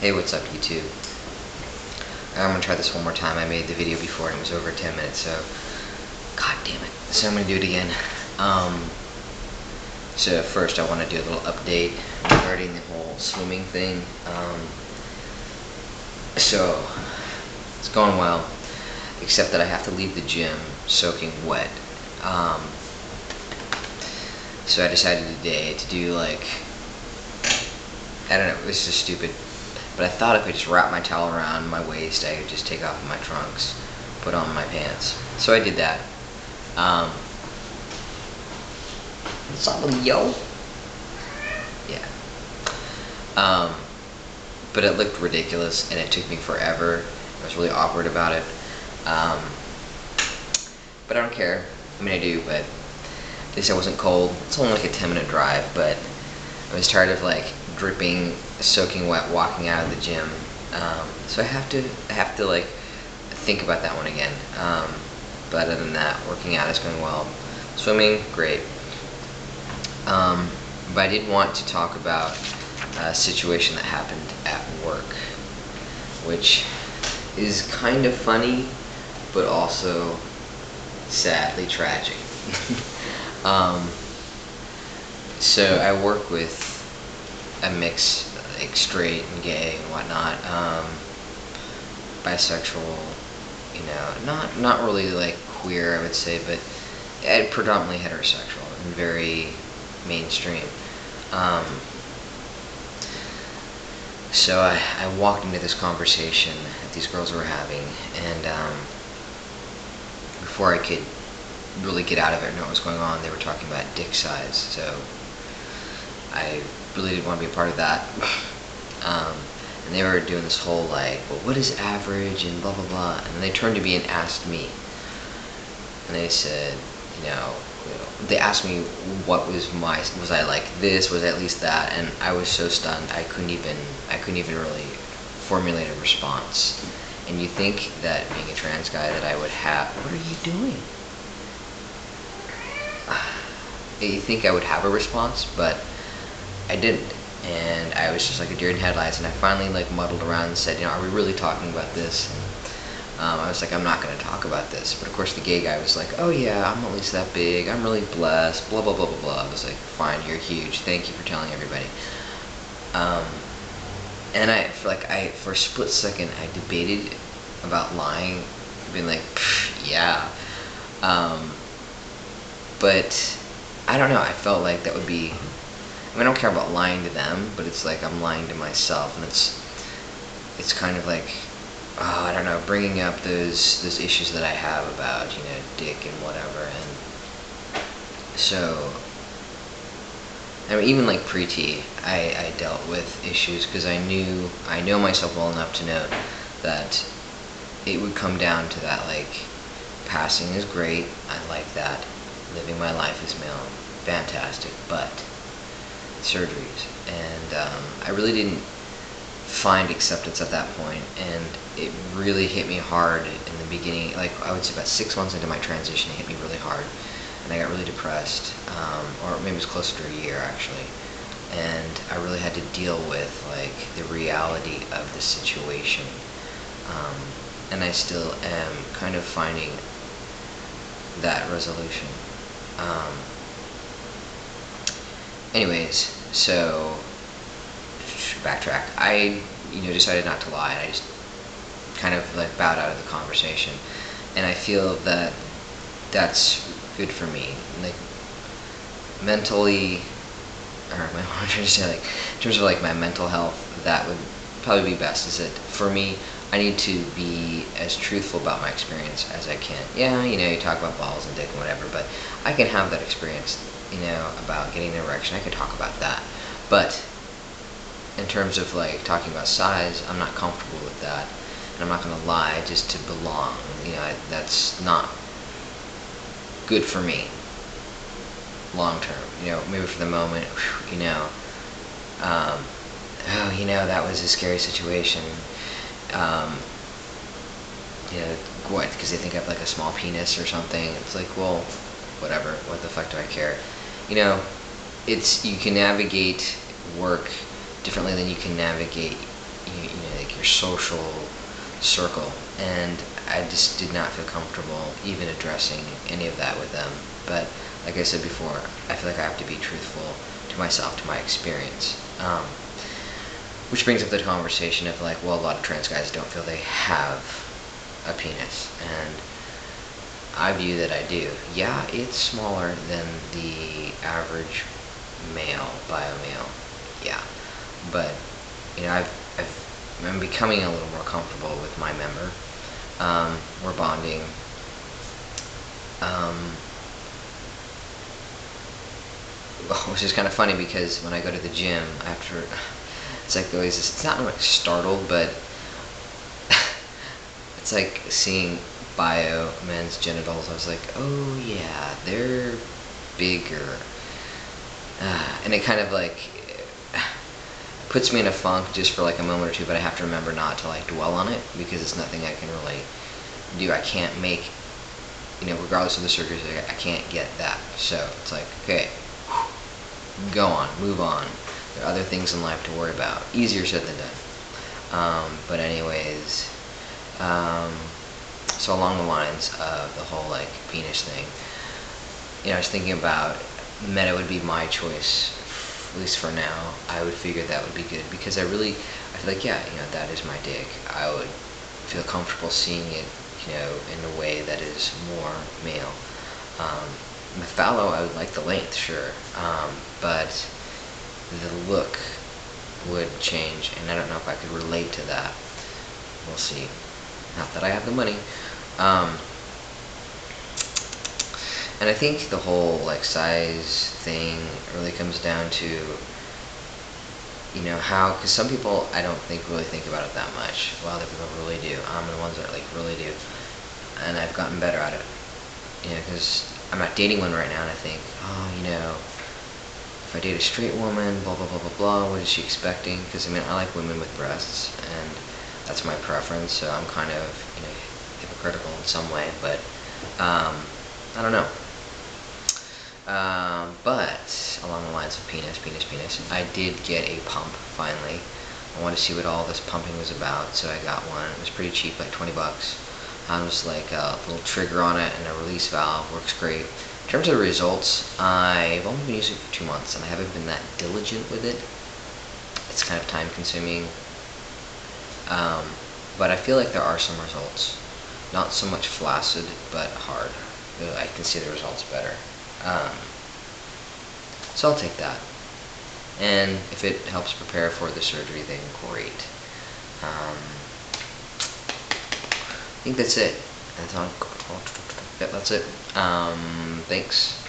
Hey, what's up YouTube? I'm gonna try this one more time. I made the video before and it was over 10 minutes, so god damn it. So I'm gonna do it again. So first I want to do a little update regarding the whole swimming thing. So it's going well, except that I have to leave the gym soaking wet. So I decided today to do like, I don't know, it was just stupid. But I thought if I just wrap my towel around my waist, I could just take off my trunks, put on my pants. So I did that. What's up, yo? Yeah. But it looked ridiculous, and it took me forever. I was really awkward about it. But I don't care. I mean, I do, but at least I wasn't cold. It's only like a 10-minute drive, but I was tired of like dripping, soaking wet, walking out of the gym. So I have to like think about that one again. But other than that, working out is going well. Swimming, great. But I did want to talk about a situation that happened at work, which is kind of funny, but also sadly tragic. So I work with a mix, like straight and gay and whatnot, bisexual, you know, not really like queer, I would say, but predominantly heterosexual and very mainstream. So I walked into this conversation that these girls were having, and before I could really get out of it and know what was going on, they were talking about dick size, so I really didn't want to be a part of that. And they were doing this whole like, well, what is average and blah blah blah, and they turned to me and asked me, and they said, you know, they asked me what was I like this, was I at least that, and I was so stunned I couldn't even really formulate a response. And you think that being a trans guy that I would have, what are you doing? You think I would have a response, but I didn't, and I was just like a deer in headlights, and I finally like muddled around and said, you know, are we really talking about this? And I was like, I'm not going to talk about this. But of course the gay guy was like, oh yeah, I'm at least that big, I'm really blessed, blah blah blah blah blah. I was like, fine, you're huge, thank you for telling everybody. And for a split second I debated about lying, being like, yeah, but I don't know, I felt like that would be, I mean, I don't care about lying to them, but it's like I'm lying to myself, and it's kind of like, oh, I don't know, bringing up those issues that I have about, you know, dick and whatever. And so, I mean, even like pre-T, I dealt with issues because I know myself well enough to know that it would come down to that, like, passing is great, I like that, living my life as male, fantastic, but surgeries, and I really didn't find acceptance at that point, and it really hit me hard in the beginning. Like, I would say about 6 months into my transition, it hit me really hard, and I got really depressed, or maybe it was closer to a year actually, and I really had to deal with like the reality of the situation, and I still am kind of finding that resolution. Anyways, so backtrack. I, decided not to lie, and I just kind of like bowed out of the conversation, and I feel that that's good for me, like mentally, or I'm trying to say, like in terms of like my mental health, that would probably be best. Is that for me, I need to be as truthful about my experience as I can. Yeah, you talk about balls and dick and whatever, but I can have that experience, about getting an erection. I can talk about that, but in terms of like talking about size, I'm not comfortable with that, and I'm not gonna lie just to belong. That's not good for me long term. Maybe for the moment, that was a scary situation. What? Because they think I have like a small penis or something. It's like, well, whatever. What the fuck do I care? You can navigate work differently than you can navigate, like your social circle, and I just did not feel comfortable even addressing any of that with them. But like I said before, I feel like I have to be truthful to myself, to my experience. Which brings up the conversation of like, well, a lot of trans guys don't feel they have a penis, and I view that I do. Yeah, it's smaller than the average male, bio male. Yeah, but I'm becoming a little more comfortable with my member. We're bonding. Which is kind of funny because when I go to the gym after, it's like always this, it's not like startled, but it's like seeing bio men's genitals. I was like, oh yeah, they're bigger. And it kind of like puts me in a funk just for like a moment or two, but I have to remember not to like dwell on it because it's nothing I can really do. I can't make, regardless of the surgery, I can't get that. So it's like, okay, go on, move on. There are other things in life to worry about. Easier said than done. But anyways, so along the lines of the whole like penis thing, I was thinking about Meta would be my choice, at least for now. I would figure that would be good because I feel like, yeah, that is my dick. I would feel comfortable seeing it, in a way that is more male. With phallo, I would like the length, sure, but the look would change, and I don't know if I could relate to that. We'll see. Not that I have the money. And I think the whole like size thing really comes down to, how, because some people I don't think really think about it that much, while other people really do. I'm the ones that like really do, and I've gotten better at it. Because I'm not dating one right now, and I think, if I date a straight woman, blah blah blah blah blah, what is she expecting? Because I like women with breasts, and that's my preference. So I'm kind of hypocritical in some way, but I don't know. But along the lines of penis, I did get a pump finally. I wanted to see what all this pumping was about, so I got one. It was pretty cheap, like 20 bucks. It was like a little trigger on it and a release valve. Works great. In terms of the results, I've only been using it for 2 months, and I haven't been that diligent with it. It's kind of time consuming. But I feel like there are some results. Not so much flaccid, but hard. I can see the results better. So I'll take that. And if it helps prepare for the surgery, then great. I think that's it. That's all. Yep, that's it. Thanks.